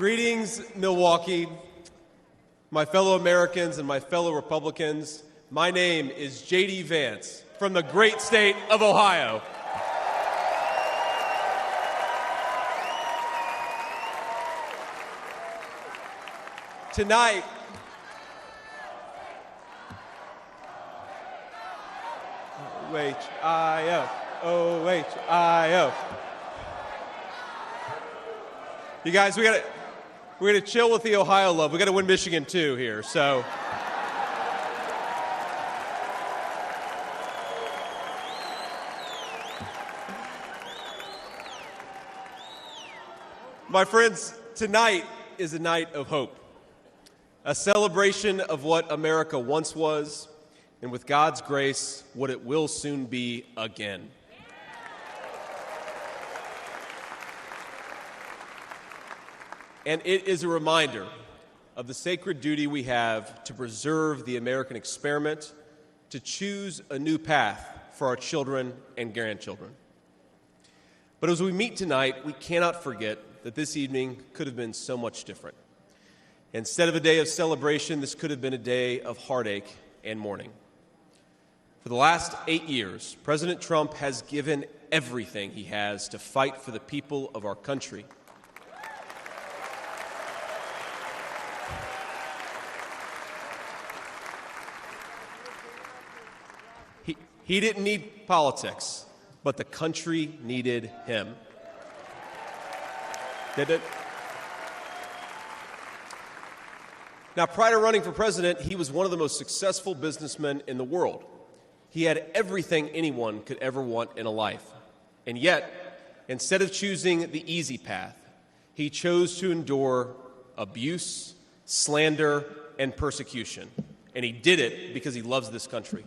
Greetings, Milwaukee, my fellow Americans and my fellow Republicans. My name is J.D. Vance from the great state of Ohio. Tonight, O-H-I-O, O-H-I-O. You guys, we're gonna chill with the Ohio love. We gotta win Michigan too here, so. My friends, tonight is a night of hope, a celebration of what America once was, and with God's grace, what it will soon be again. And it is a reminder of the sacred duty we have to preserve the American experiment, to choose a new path for our children and grandchildren. But as we meet tonight, we cannot forget that this evening could have been so much different. Instead of a day of celebration, this could have been a day of heartache and mourning. For the last 8 years, President Trump has given everything he has to fight for the people of our country. He didn't need politics, but the country needed him. Did it? Now, prior to running for president, he was one of the most successful businessmen in the world. He had everything anyone could ever want in a life. And yet, instead of choosing the easy path, he chose to endure abuse, slander, and persecution. And he did it because he loves this country.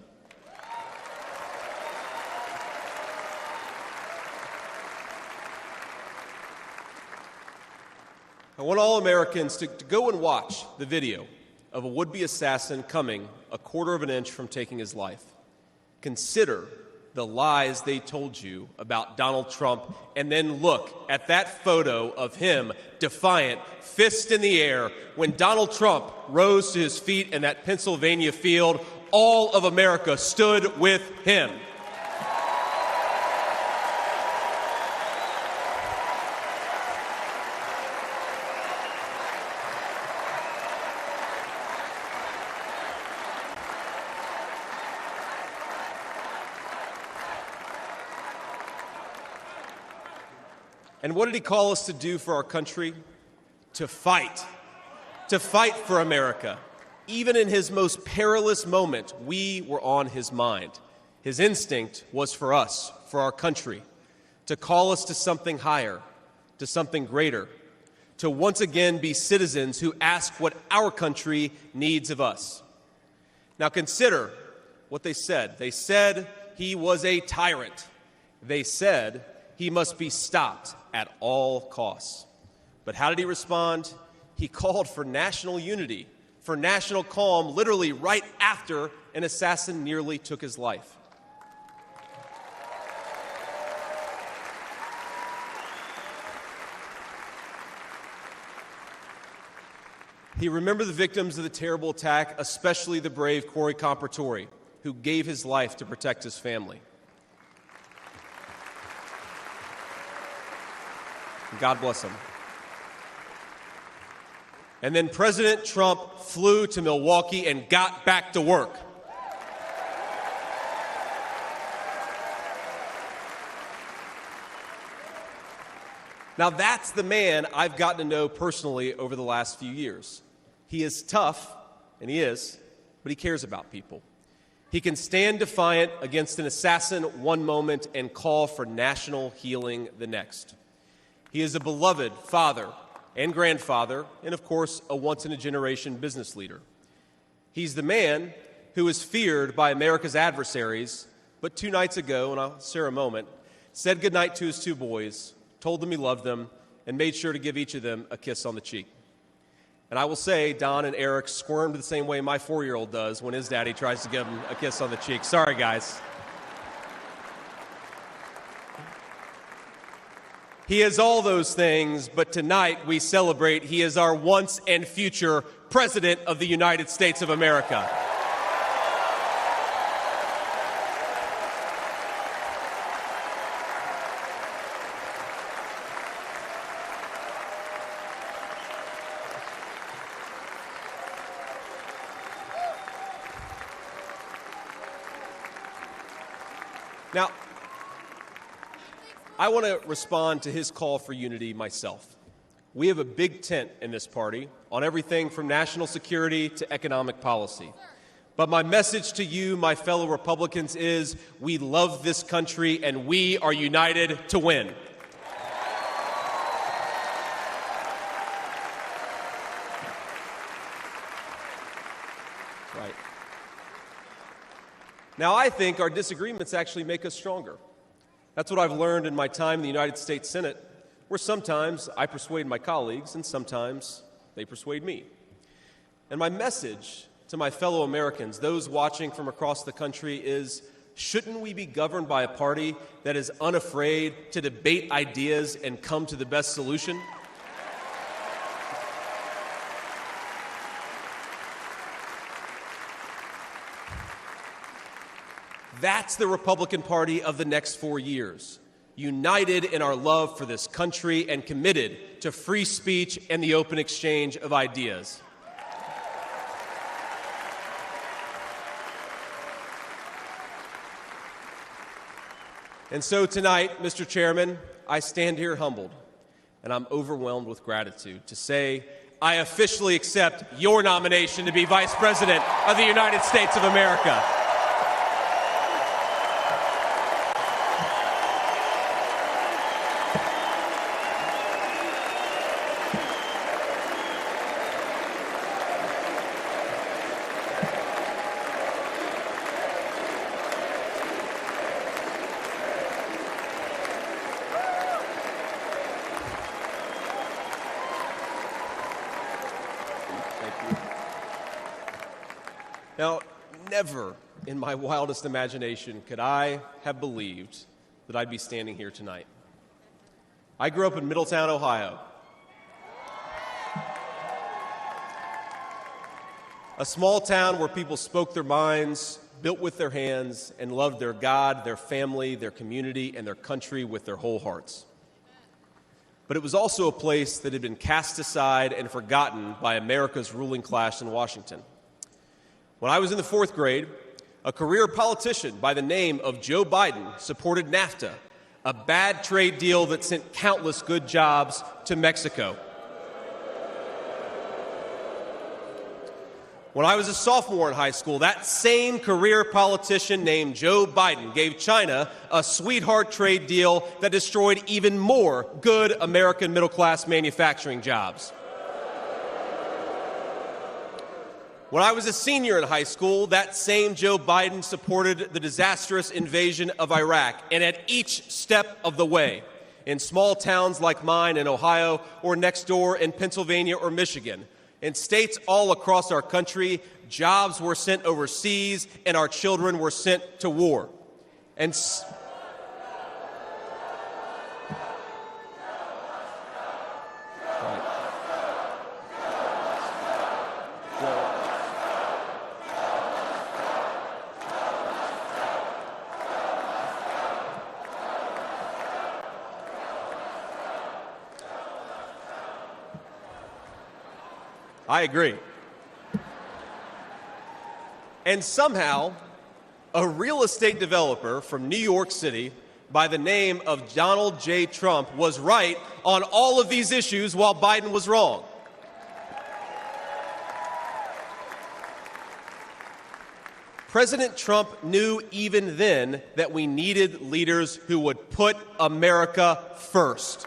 I want all Americans to go and watch the video of a would-be assassin coming a quarter of an inch from taking his life. Consider the lies they told you about Donald Trump, and then look at that photo of him, defiant, fist in the air, when Donald Trump rose to his feet in that Pennsylvania field. All of America stood with him. And what did he call us to do for our country? To fight for America. Even in his most perilous moment, we were on his mind. His instinct was for us, for our country, to call us to something higher, to something greater, to once again be citizens who ask what our country needs of us. Now consider what they said. They said he was a tyrant. They said he must be stopped at all costs. But how did he respond? He called for national unity, for national calm, literally right after an assassin nearly took his life. He remembered the victims of the terrible attack, especially the brave Corey Comparatori, who gave his life to protect his family. God bless him. And then President Trump flew to Milwaukee and got back to work. Now that's the man I've gotten to know personally over the last few years. He is tough, and he is, but he cares about people. He can stand defiant against an assassin one moment and call for national healing the next. He is a beloved father and grandfather, and of course, a once-in-a-generation business leader. He's the man who is feared by America's adversaries, but 2 nights ago, and I'll share a moment, said goodnight to his 2 boys, told them he loved them, and made sure to give each of them a kiss on the cheek. And I will say, Don and Eric squirmed the same way my 4-year-old does when his daddy tries to give him a kiss on the cheek. Sorry, guys. He is all those things, but tonight we celebrate he is our once and future President of the United States of America. Now, I want to respond to his call for unity myself. We have a big tent in this party on everything from national security to economic policy. But my message to you, my fellow Republicans, is we love this country and we are united to win. Right. Now, I think our disagreements actually make us stronger. That's what I've learned in my time in the United States Senate, where sometimes I persuade my colleagues and sometimes they persuade me. And my message to my fellow Americans, those watching from across the country, is shouldn't we be governed by a party that is unafraid to debate ideas and come to the best solution? That's the Republican Party of the next 4 years, united in our love for this country and committed to free speech and the open exchange of ideas. And so tonight, Mr. Chairman, I stand here humbled, and I'm overwhelmed with gratitude to say I officially accept your nomination to be Vice President of the United States of America. Now, never in my wildest imagination could I have believed that I'd be standing here tonight. I grew up in Middletown, Ohio, a small town where people spoke their minds, built with their hands, and loved their God, their family, their community, and their country with their whole hearts. But it was also a place that had been cast aside and forgotten by America's ruling class in Washington. When I was in the 4th grade, a career politician by the name of Joe Biden supported NAFTA, a bad trade deal that sent countless good jobs to Mexico. When I was a sophomore in high school, that same career politician named Joe Biden gave China a sweetheart trade deal that destroyed even more good American middle-class manufacturing jobs. When I was a senior in high school, that same Joe Biden supported the disastrous invasion of Iraq, and at each step of the way, in small towns like mine in Ohio or next door in Pennsylvania or Michigan, in states all across our country, jobs were sent overseas and our children were sent to war. And I agree. And somehow, a real estate developer from New York City by the name of Donald J. Trump was right on all of these issues while Biden was wrong. President Trump knew even then that we needed leaders who would put America first.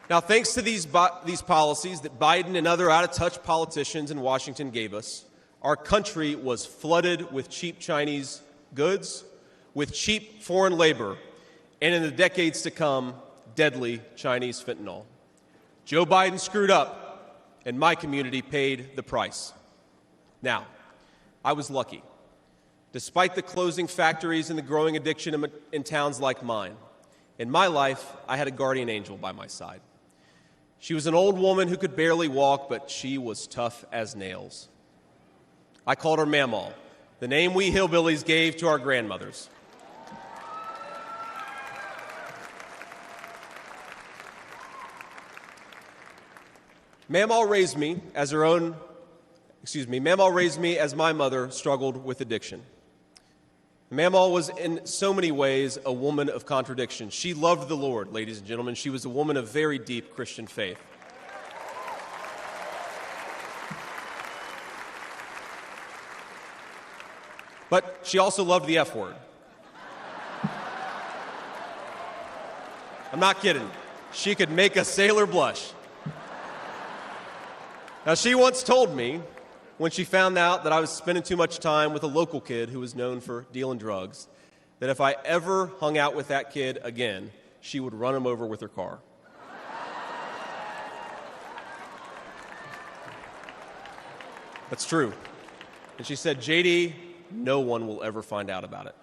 Now, thanks to these policies that Biden and other out-of-touch politicians in Washington gave us, our country was flooded with cheap Chinese goods, with cheap foreign labor, and in the decades to come, deadly Chinese fentanyl. Joe Biden screwed up, and my community paid the price. Now, I was lucky. Despite the closing factories and the growing addiction in towns like mine, in my life, I had a guardian angel by my side. She was an old woman who could barely walk, but she was tough as nails. I called her Mamaw, the name we hillbillies gave to our grandmothers. Mamaw raised me as my mother struggled with addiction. Mamaw was in so many ways a woman of contradiction. She loved the Lord, ladies and gentlemen. She was a woman of very deep Christian faith. But she also loved the F word. I'm not kidding. She could make a sailor blush. Now, she once told me, when she found out that I was spending too much time with a local kid who was known for dealing drugs, that if I ever hung out with that kid again, she would run him over with her car. That's true. And she said, JD, no one will ever find out about it.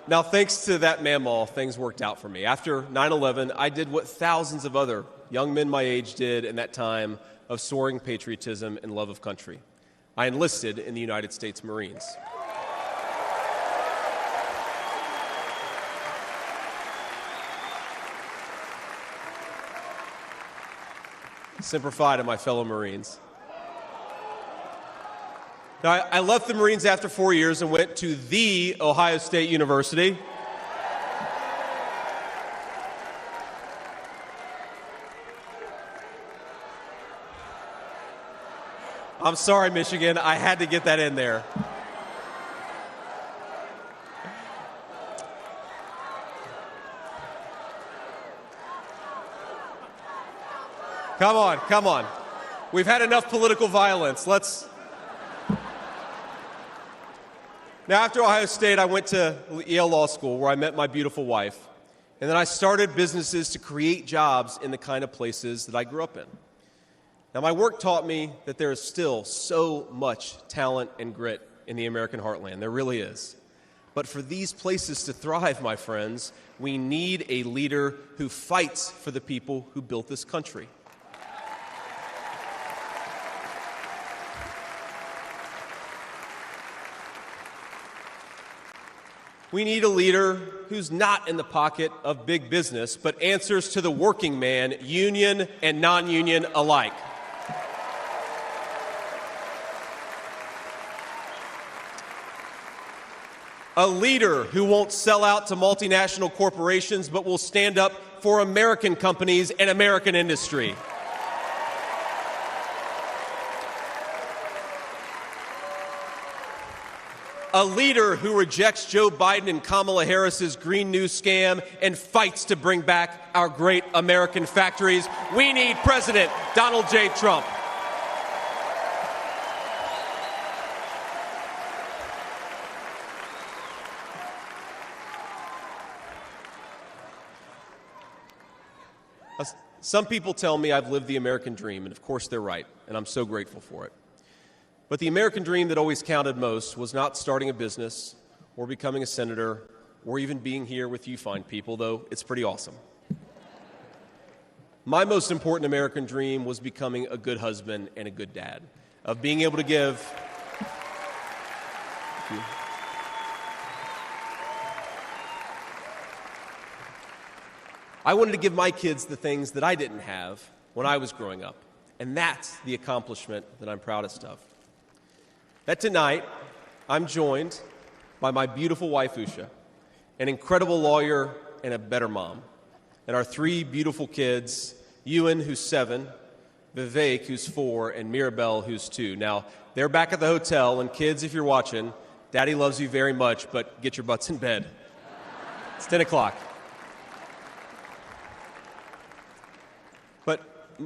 Now, thanks to that Mamaw, things worked out for me. After 9/11, I did what thousands of other young men my age did in that time of soaring patriotism and love of country. I enlisted in the United States Marines. Semper Fi to my fellow Marines. Now, I left the Marines after 4 years and went to the Ohio State University. I'm sorry, Michigan. I had to get that in there. Come on, come on. We've had enough political violence. Now, after Ohio State, I went to Yale Law School, where I met my beautiful wife. And then I started businesses to create jobs in the kind of places that I grew up in. Now, my work taught me that there is still so much talent and grit in the American heartland. There really is. But for these places to thrive, my friends, we need a leader who fights for the people who built this country. We need a leader who's not in the pocket of big business, but answers to the working man, union and non-union alike. A leader who won't sell out to multinational corporations, but will stand up for American companies and American industry. A leader who rejects Joe Biden and Kamala Harris's Green New scam and fights to bring back our great American factories. We need President Donald J. Trump. Some people tell me I've lived the American dream, and of course they're right, and I'm so grateful for it. But the American dream that always counted most was not starting a business or becoming a senator or even being here with you fine people, though it's pretty awesome. My most important American dream was becoming a good husband and a good dad, of being able to give. I wanted to give my kids the things that I didn't have when I was growing up, and that's the accomplishment that I'm proudest of. That tonight, I'm joined by my beautiful wife, Usha, an incredible lawyer and a better mom, and our three beautiful kids, Ewan, who's 7, Vivek, who's 4, and Mirabelle, who's 2. Now, they're back at the hotel, and kids, if you're watching, Daddy loves you very much, but get your butts in bed. It's 10 o'clock. But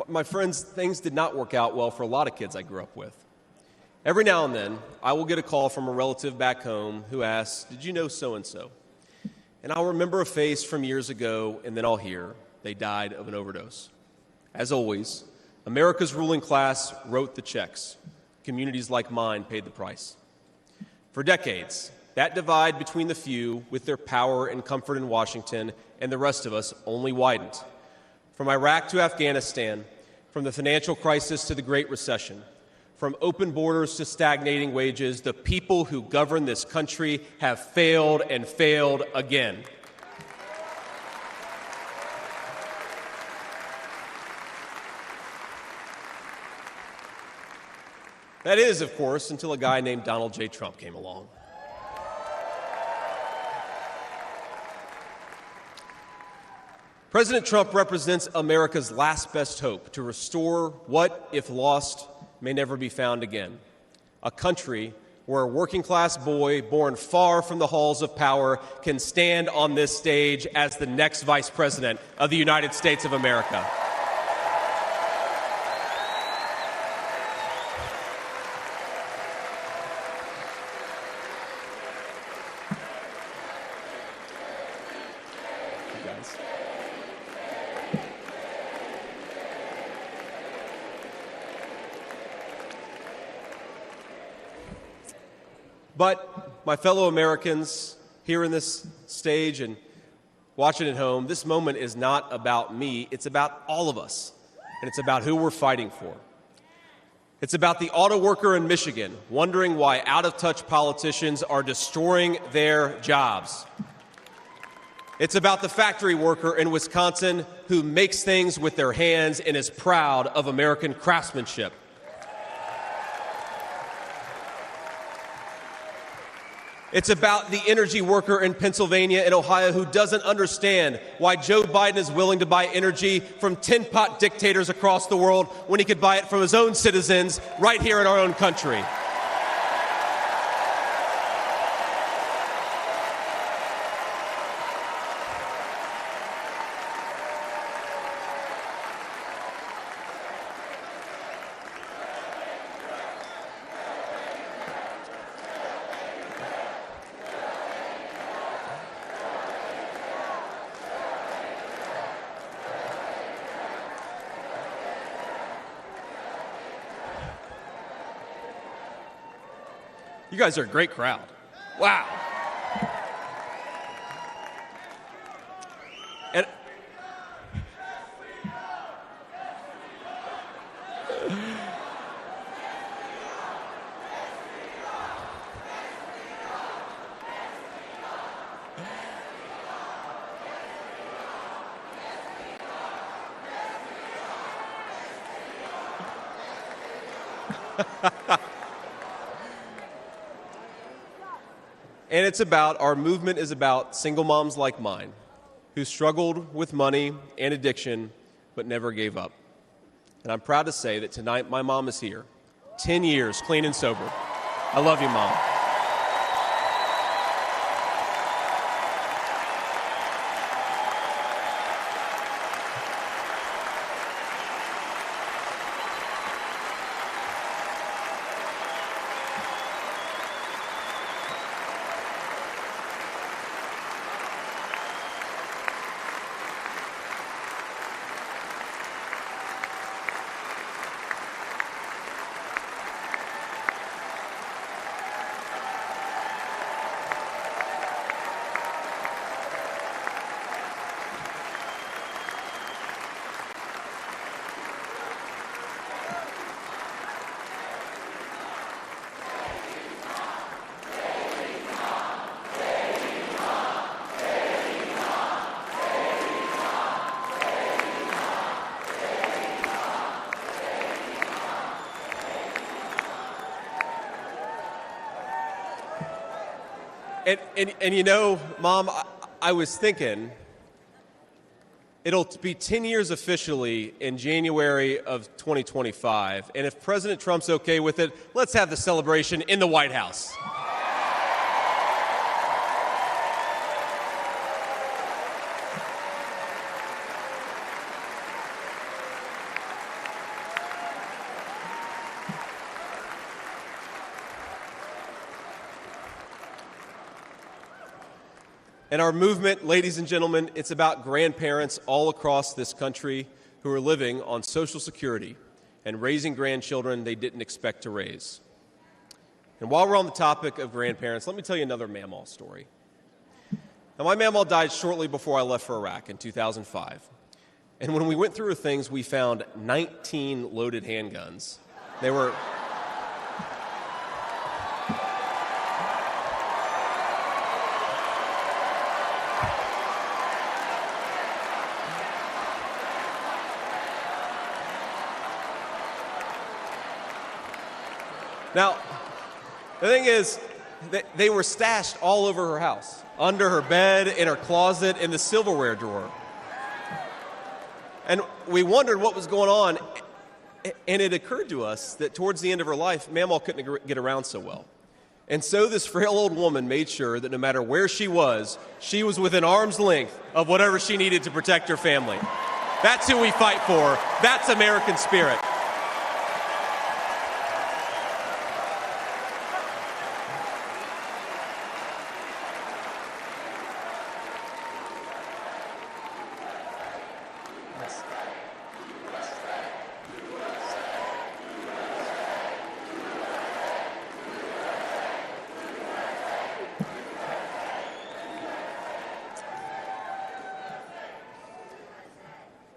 my friends, things did not work out well for a lot of kids I grew up with. Every now and then, I will get a call from a relative back home who asks, "Did you know so-and-so?" And I'll remember a face from years ago, and then I'll hear, "They died of an overdose." As always, America's ruling class wrote the checks. Communities like mine paid the price. For decades, that divide between the few with their power and comfort in Washington and the rest of us only widened. From Iraq to Afghanistan, from the financial crisis to the Great Recession, from open borders to stagnating wages, the people who govern this country have failed and failed again. That is, of course, until a guy named Donald J. Trump came along. President Trump represents America's last best hope to restore what, if lost, may never be found again. A country where a working-class boy born far from the halls of power can stand on this stage as the next Vice President of the United States of America. But my fellow Americans here in this stage and watching at home, this moment is not about me. It's about all of us, and it's about who we're fighting for. It's about the auto worker in Michigan wondering why out-of-touch politicians are destroying their jobs. It's about the factory worker in Wisconsin who makes things with their hands and is proud of American craftsmanship. It's about the energy worker in Pennsylvania and Ohio who doesn't understand why Joe Biden is willing to buy energy from tin-pot dictators across the world when he could buy it from his own citizens right here in our own country. You guys are a great crowd. Wow. And And it's about, our movement is about single moms like mine who struggled with money and addiction but never gave up. And I'm proud to say that tonight my mom is here, 10 years clean and sober. I love you, Mom. And you know, Mom, I was thinking, it'll be 10 years officially in January of 2025. And if President Trump's okay with it, let's have the celebration in the White House. And our movement, ladies and gentlemen, it's about grandparents all across this country who are living on Social Security and raising grandchildren they didn't expect to raise. And while we're on the topic of grandparents, let me tell you another Mamaw story. Now, my Mamaw died shortly before I left for Iraq in 2005. And when we went through her things, we found 19 loaded handguns. They were... Now, the thing is, they were stashed all over her house, under her bed, in her closet, in the silverware drawer. And we wondered what was going on, and it occurred to us that towards the end of her life, Mamaw couldn't get around so well. And so this frail old woman made sure that no matter where she was within arm's length of whatever she needed to protect her family. That's who we fight for. That's American spirit.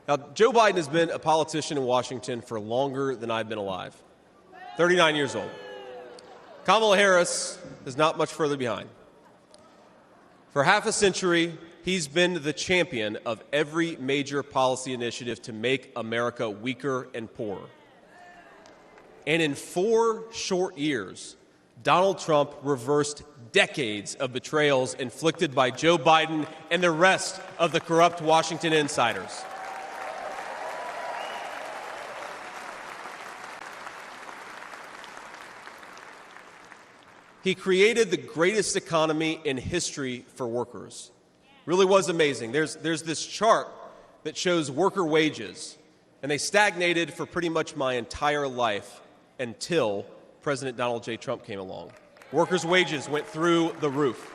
Now, Joe Biden has been a politician in Washington for longer than I've been alive, 39 years old. Kamala Harris is not much further behind. For half a century, he's been the champion of every major policy initiative to make America weaker and poorer. And in 4 short years, Donald Trump reversed decades of betrayals inflicted by Joe Biden and the rest of the corrupt Washington insiders. He created the greatest economy in history for workers. Really was amazing. There's this chart that shows worker wages, and they stagnated for pretty much my entire life until President Donald J. Trump came along. Workers' wages went through the roof.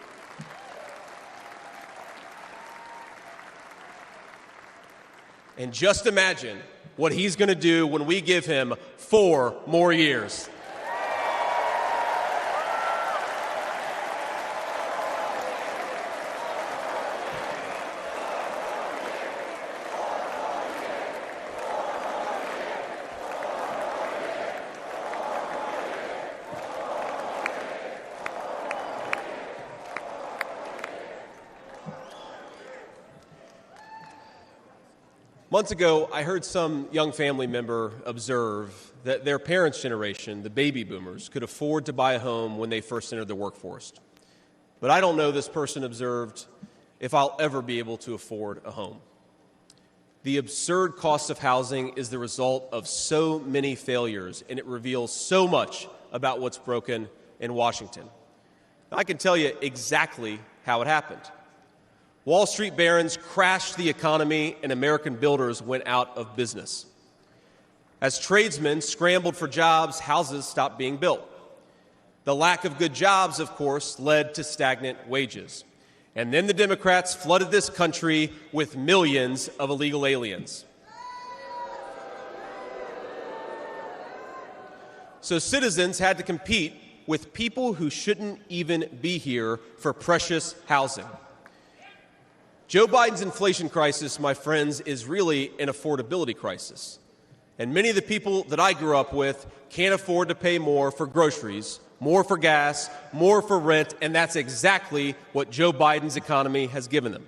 And just imagine what he's going to do when we give him 4 more years. Months ago, I heard some young family member observe that their parents' generation, the baby boomers, could afford to buy a home when they first entered the workforce. But I don't know, this person observed, if I'll ever be able to afford a home. The absurd cost of housing is the result of so many failures, and it reveals so much about what's broken in Washington. I can tell you exactly how it happened. Wall Street barons crashed the economy, and American builders went out of business. As tradesmen scrambled for jobs, houses stopped being built. The lack of good jobs, of course, led to stagnant wages. And then the Democrats flooded this country with millions of illegal aliens. So citizens had to compete with people who shouldn't even be here for precious housing. Joe Biden's inflation crisis, my friends, is really an affordability crisis. And many of the people that I grew up with can't afford to pay more for groceries, more for gas, more for rent, and that's exactly what Joe Biden's economy has given them.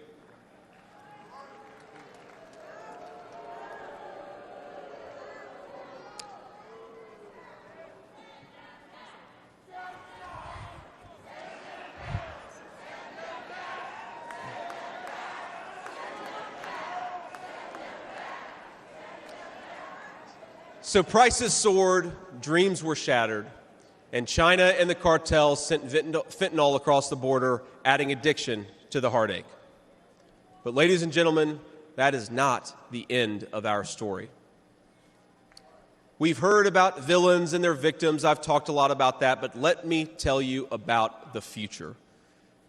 So prices soared, dreams were shattered, and China and the cartels sent fentanyl across the border, adding addiction to the heartache. But ladies and gentlemen, that is not the end of our story. We've heard about villains and their victims. I've talked a lot about that, but let me tell you about the future.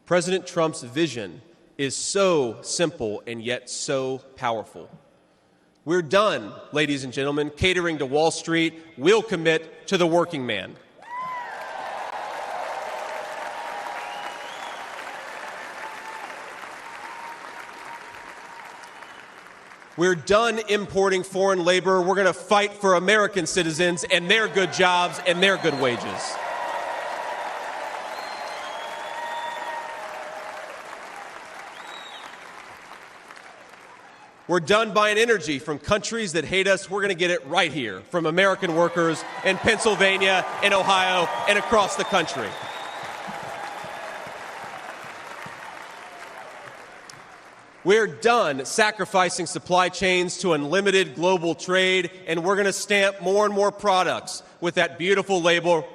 President Trump's vision is so simple and yet so powerful. We're done, ladies and gentlemen, catering to Wall Street. We'll commit to the working man. We're done importing foreign labor. We're going to fight for American citizens and their good jobs and their good wages. We're done buying energy from countries that hate us. We're going to get it right here from American workers in Pennsylvania, in Ohio, and across the country. We're done sacrificing supply chains to unlimited global trade, and we're going to stamp more and more products with that beautiful label,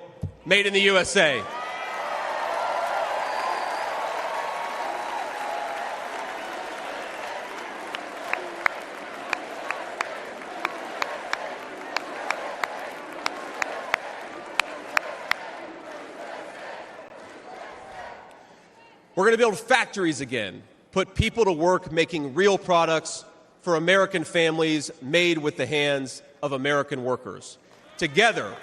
Made in the USA. We're going to build factories again, put people to work making real products for American families made with the hands of American workers. Together,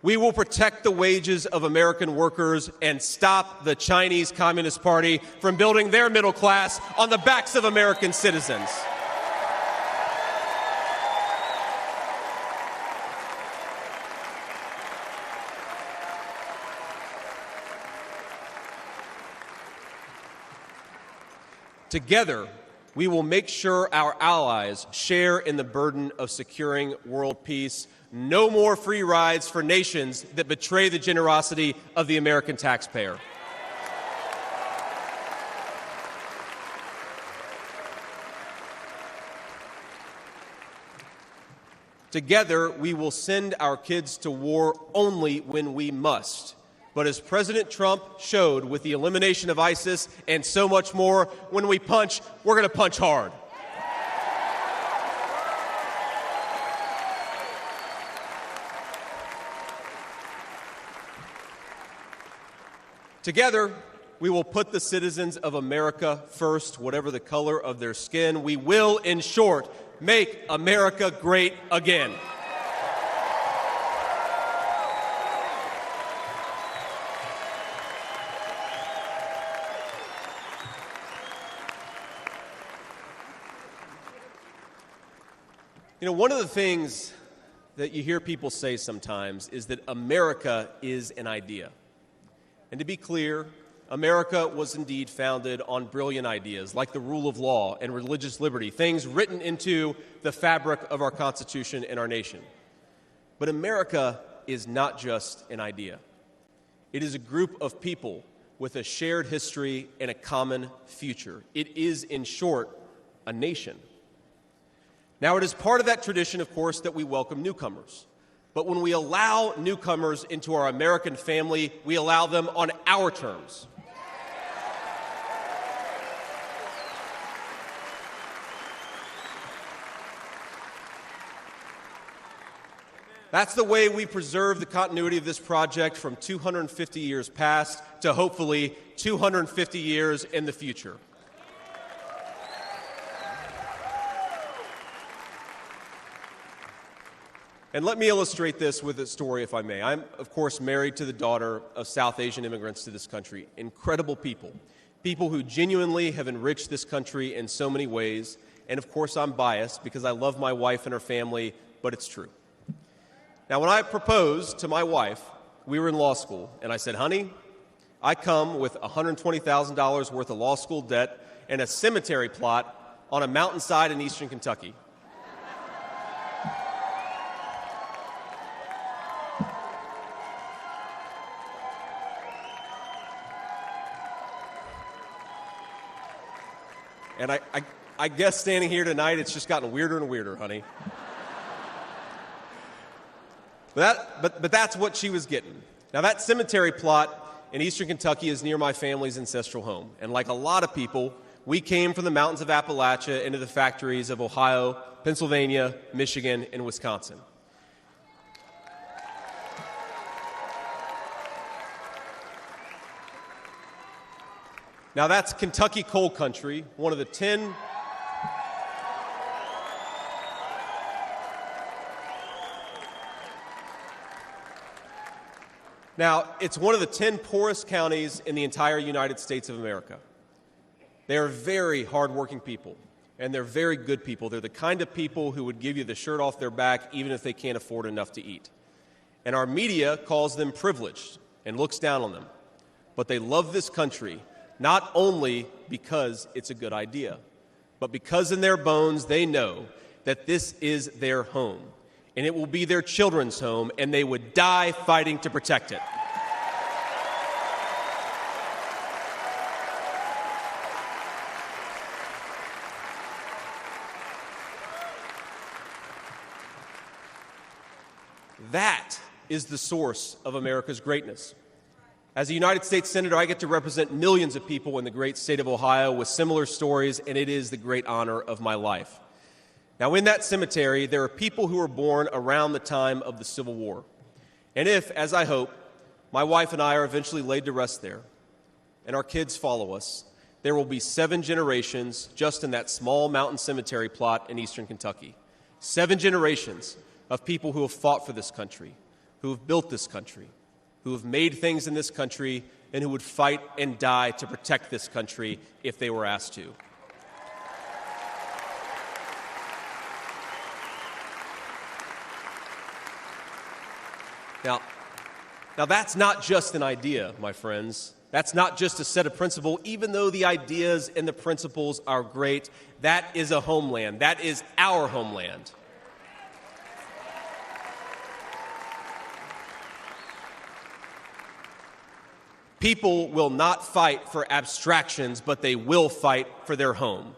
we will protect the wages of American workers and stop the Chinese Communist Party from building their middle class on the backs of American citizens. Together, we will make sure our allies share in the burden of securing world peace. No more free rides for nations that betray the generosity of the American taxpayer. Together, we will send our kids to war only when we must. But as President Trump showed with the elimination of ISIS and so much more, when we punch, we're going to punch hard. Together, we will put the citizens of America first, whatever the color of their skin. We will, in short, make America great again. You know, one of the things that you hear people say sometimes is that America is an idea. And to be clear, America was indeed founded on brilliant ideas like the rule of law and religious liberty, things written into the fabric of our Constitution and our nation. But America is not just an idea. It is a group of people with a shared history and a common future. It is, in short, a nation. Now, it is part of that tradition, of course, that we welcome newcomers. But when we allow newcomers into our American family, we allow them on our terms. That's the way we preserve the continuity of this project from 250 years past to hopefully 250 years in the future. And let me illustrate this with a story, if I may. I'm, of course, married to the daughter of South Asian immigrants to this country. Incredible people. People who genuinely have enriched this country in so many ways. And, of course, I'm biased because I love my wife and her family, but it's true. Now, when I proposed to my wife, we were in law school, and I said, honey, I come with $120,000 worth of law school debt and a cemetery plot on a mountainside in eastern Kentucky. And I guess standing here tonight, it's just gotten weirder and weirder, honey. But that's what she was getting. Now, that cemetery plot in eastern Kentucky is near my family's ancestral home. And like a lot of people, we came from the mountains of Appalachia into the factories of Ohio, Pennsylvania, Michigan, and Wisconsin. Now that's Kentucky coal country, one of the 10 Now, it's one of the 10 poorest counties in the entire United States of America. They are very hardworking people, and they're very good people. They're the kind of people who would give you the shirt off their back even if they can't afford enough to eat. And our media calls them privileged and looks down on them. But they love this country not only because it's a good idea, but because in their bones they know that this is their home. And it will be their children's home, and they would die fighting to protect it. That is the source of America's greatness. As a United States Senator, I get to represent millions of people in the great state of Ohio with similar stories, and it is the great honor of my life. Now, in that cemetery, there are people who were born around the time of the Civil War. And if, as I hope, my wife and I are eventually laid to rest there, and our kids follow us, there will be 7 generations just in that small mountain cemetery plot in eastern Kentucky. 7 generations of people who have fought for this country, who have built this country, who have made things in this country, and who would fight and die to protect this country if they were asked to. Now that's not just an idea, my friends. That's not just a set of principles. Even though the ideas and the principles are great, that is a homeland. That is our homeland. People will not fight for abstractions, but they will fight for their home.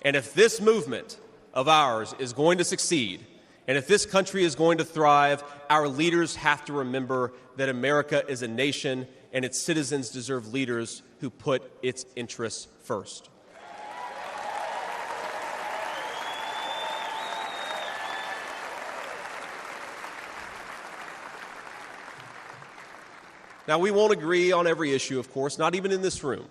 And if this movement of ours is going to succeed, and if this country is going to thrive, our leaders have to remember that America is a nation and its citizens deserve leaders who put its interests first. Now, we won't agree on every issue, of course, not even in this room.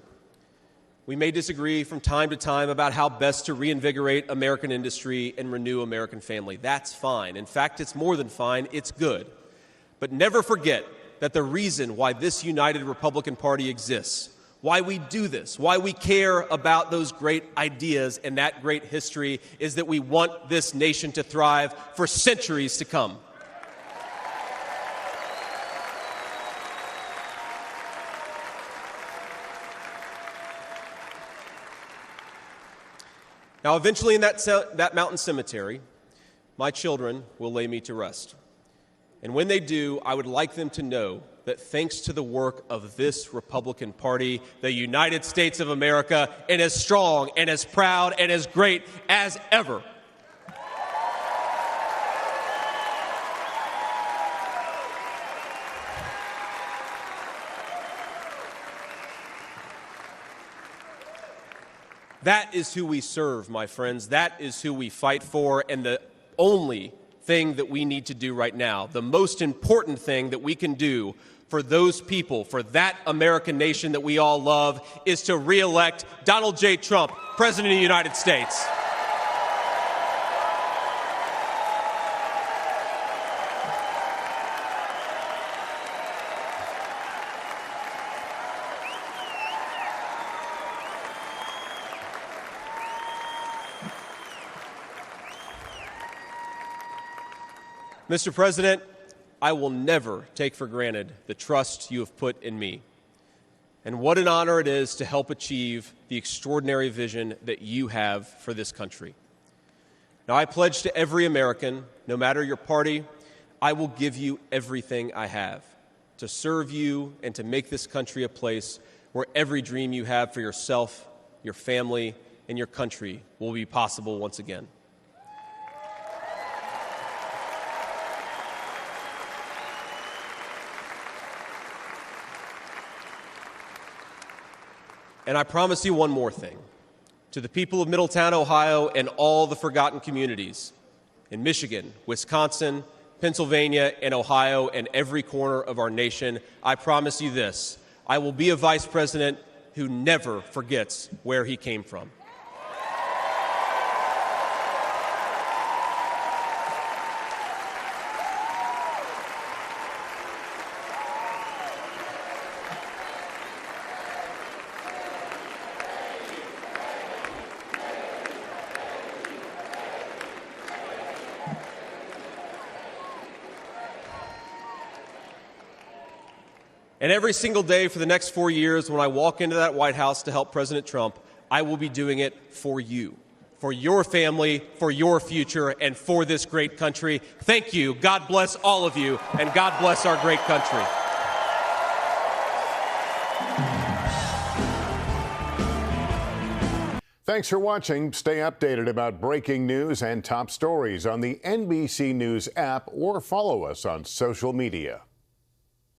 We may disagree from time to time about how best to reinvigorate American industry and renew American family. That's fine. In fact, it's more than fine. It's good. But never forget that the reason why this united Republican Party exists, why we do this, why we care about those great ideas and that great history, is that we want this nation to thrive for centuries to come. Now, eventually in that mountain cemetery, my children will lay me to rest. And when they do, I would like them to know that thanks to the work of this Republican Party, the United States of America is as strong and as proud and as great as ever. That is who we serve, my friends. That is who we fight for. And the only thing that we need to do right now, the most important thing that we can do for those people, for that American nation that we all love, is to re-elect Donald J. Trump, President of the United States. Mr. President, I will never take for granted the trust you have put in me. And what an honor it is to help achieve the extraordinary vision that you have for this country. Now, I pledge to every American, no matter your party, I will give you everything I have to serve you and to make this country a place where every dream you have for yourself, your family, and your country will be possible once again. And I promise you one more thing. To the people of Middletown, Ohio, and all the forgotten communities in Michigan, Wisconsin, Pennsylvania, and Ohio, and every corner of our nation, I promise you this. I will be a vice president who never forgets where he came from. And every single day for the next 4 years, when I walk into that White House to help President Trump, I will be doing it for you, for your family, for your future, and for this great country. Thank you. God bless all of you, and God bless our great country. Thanks for watching. Stay updated about breaking news and top stories on the NBC News app or follow us on social media.